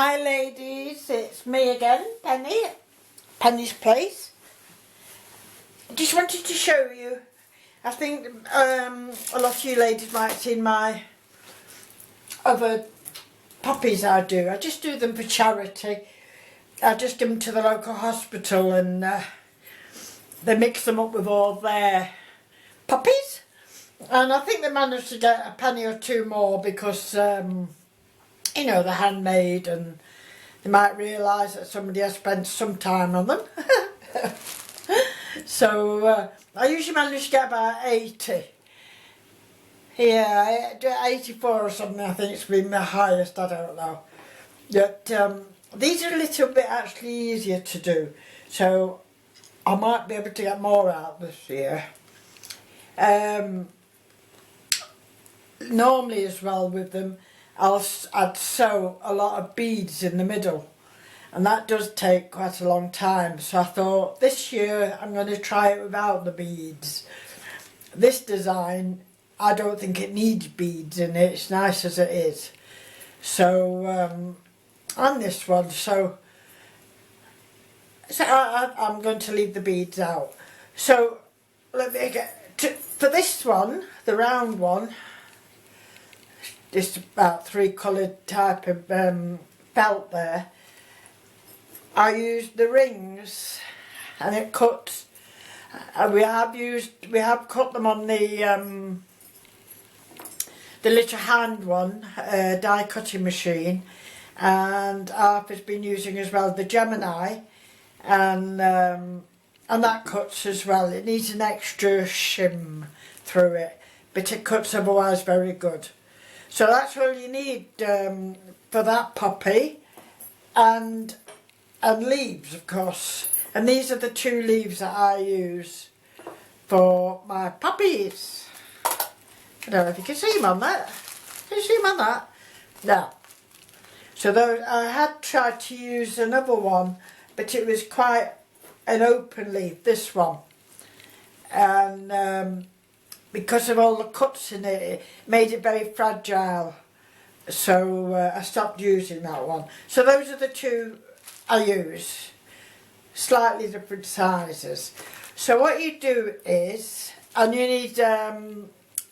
Hi ladies, it's me again, Penny, Penny's Place. Just wanted to show you, I think a lot of you ladies might have seen my other poppies I do. I just do them for charity. I just give them to the local hospital and they mix them up with all their poppies. And I think they managed to get a penny or two more because you know, they're handmade and they might realise that somebody has spent some time on them. So I usually manage to get about 80. Yeah, 84 or something, I think it's been the highest, I don't know. But these are a little bit actually easier to do, so I might be able to get more out this year. Normally as well with them, I'd sew a lot of beads in the middle, and that does take quite a long time, so I thought this year I'm going to try it without the beads. This design, I don't think it needs beads in it, it's nice as it is. So on this one, so I'm going to leave the beads out. So let me get for this one, the round one, just about 3 coloured type of felt there. I used the rings and it cuts. We have cut them on the little hand one, die cutting machine, and Arthur's been using as well the Gemini, and that cuts as well. It needs an extra shim through it, but it cuts otherwise very good. So that's all you need for that poppy, and leaves, of course. And these are the 2 leaves that I use for my poppies. I don't know if you can see them on that. Can you see them on that? No. So those, I had tried to use another one, but it was quite an open leaf, this one. And because of all the cuts in it, it made it very fragile. So I stopped using that one. So those are the 2 I use. Slightly different sizes. So what you do is, and you need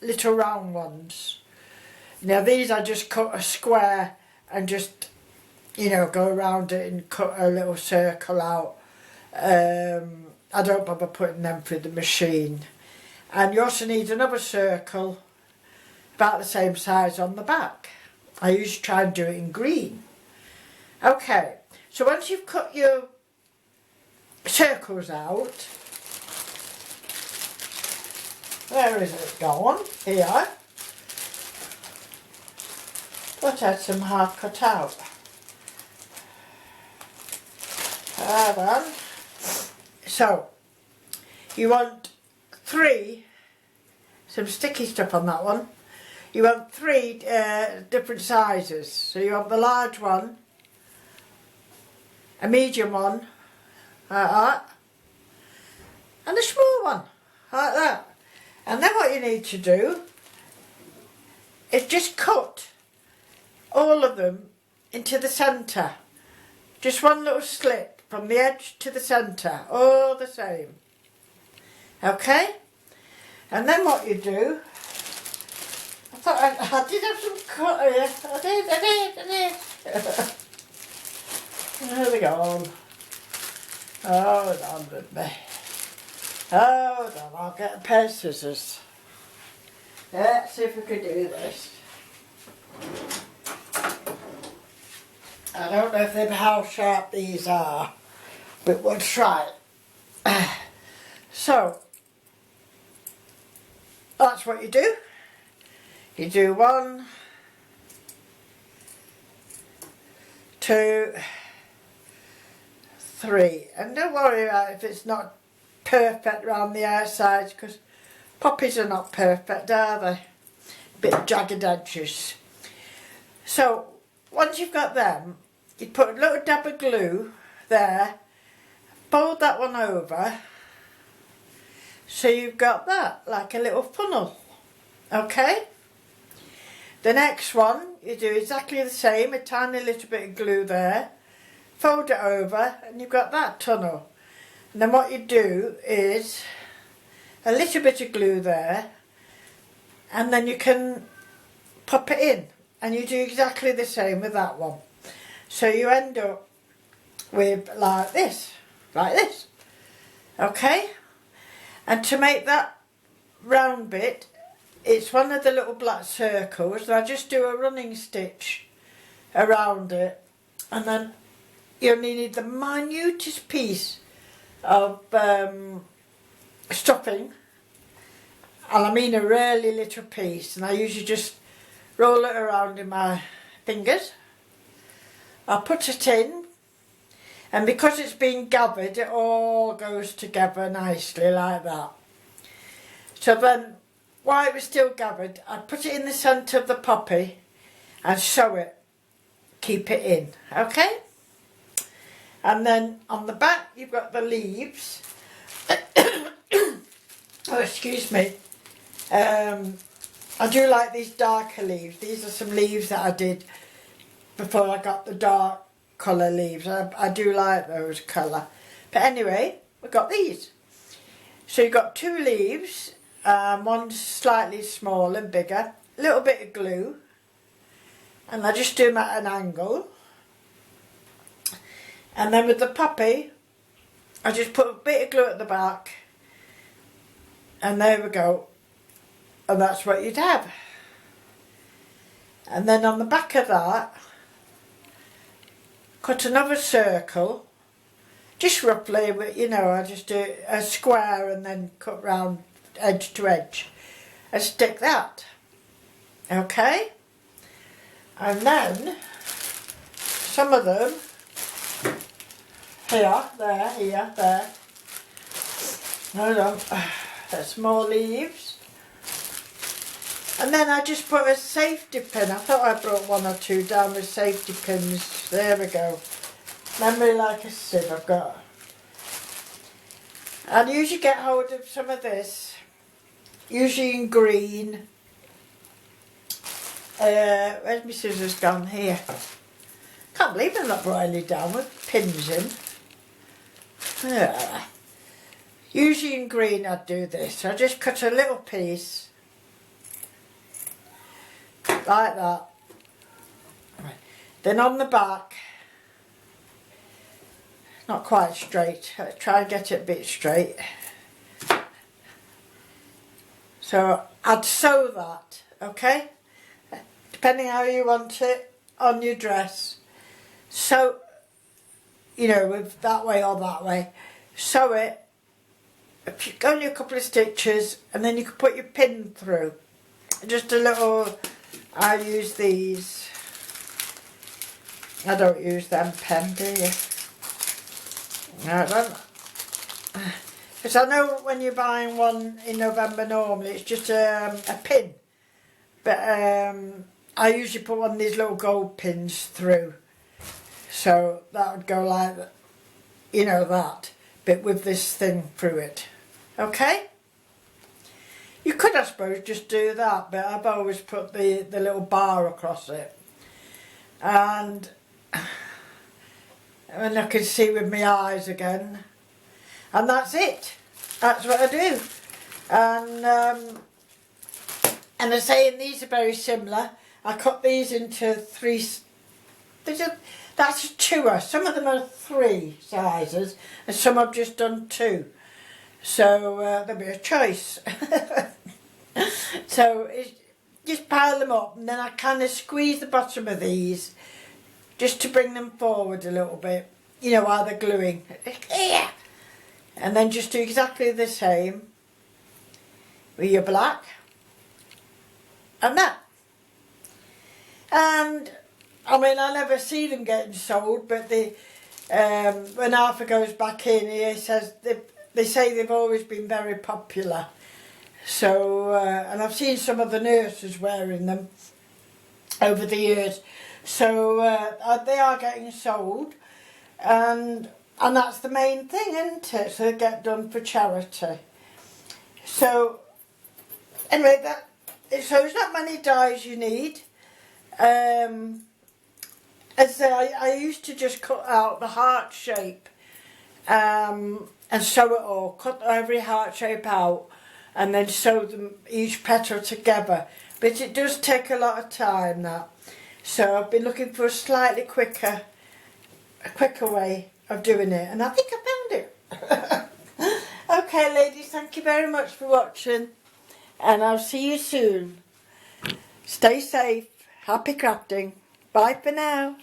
little round ones. Now these I just cut a square and just, you know, go around it and cut a little circle out. I don't bother putting them through the machine. And you also need another circle about the same size on the back. I usually try and do it in green. Okay, so once you've cut your circles out, where is it gone? Here. But I had some half cut out. Then. So, you want 3, some sticky stuff on that one. You want 3 different sizes. So you want the large one, a medium one, like that, and a small one, like that. And then what you need to do is just cut all of them into the centre. Just one little slit from the edge to the centre, all the same. Okay? And then what you do, I thought I did have some cut here. I did. There we go. Hold on with me. Hold on, I'll get a pair of scissors. Let's see if we can do this. I don't know how sharp these are, but we'll try it. So, that's what you do. You do 1, 2, 3, and don't worry about if it's not perfect around the outsides, because poppies are not perfect, are they? Bit jagged edges. So once you've got them, you put a little dab of glue there, fold that one over, so you've got that like a little funnel. Okay, The next one, you do exactly the same, a tiny little bit of glue there, fold it over and you've got that tunnel. And then what you do is a little bit of glue there, and then you can pop it in, and you do exactly the same with that one. So you end up with like this, okay? And to make that round bit, it's one of the little black circles, and I just do a running stitch around it, and then you only need the minutest piece of stuffing, and I mean a really little piece, and I usually just roll it around in my fingers. I'll put it in, and because it's been gathered, it all goes together nicely like that. So then, while it was still gathered, I put it in the centre of the poppy and sew it, keep it in, okay? And then on the back you've got the leaves. Oh, excuse me. I do like these darker leaves. These are some leaves that I did before I got the dark colour leaves. I do like those colour. But anyway, we've got these. So you've got two leaves, one slightly smaller and bigger, a little bit of glue, and I just do them at an angle. And then with the poppy, I just put a bit of glue at the back, and there we go. And that's what you'd have. And then on the back of that, cut another circle, just roughly, but you know, I just do a square and then cut round edge to edge and stick that, okay? And then some of them, here, there, hold on, there's more leaves. And then I just put a safety pin. I thought I brought one or two down with safety pins. There we go. Memory like a sieve I've got. I'd usually get hold of some of this, usually in green. Where's my scissors gone? Here. Can't believe I'm not brought any down with pins in. Usually in green I'd do this. I just cut a little piece like that. Right. Then on the back, not quite straight, try and get it a bit straight. So I'd sew that, okay? Depending how you want it on your dress. So, you know, with that way or that way. Sew it, only a couple of stitches, and then you can put your pin through. Just a little, I use these. I don't use them pen, do you? No, I don't. Because I know when you're buying one in November normally it's just a pin. But I usually put one of these little gold pins through. So that would go like that, you know, that bit with this thing through it. Okay? You could, I suppose, just do that, but I've always put the little bar across it. And I can see with my eyes again. And that's it. That's what I do. And I say, and these are very similar. I cut these into three. That's a two. Some of them are 3 sizes, and some I've just done 2. So there'll be a choice. So just pile them up, and then I kind of squeeze the bottom of these just to bring them forward a little bit. You know, while they're gluing. And then just do exactly the same with your black and that. And I mean, I never see them getting sold, but when Arthur goes back in, he says they say they've always been very popular. So, and I've seen some of the nurses wearing them over the years. So they are getting sold, and that's the main thing, isn't it? So they get done for charity. So anyway, so there's not many dies you need. As I used to just cut out the heart shape and sew it all, cut every heart shape out and then sew them each petal together. But it does take a lot of time, that. So I've been looking for a slightly quicker way of doing it, and I think I found it. Okay ladies, thank you very much for watching, and I'll see you soon. Stay safe, happy crafting. Bye for now.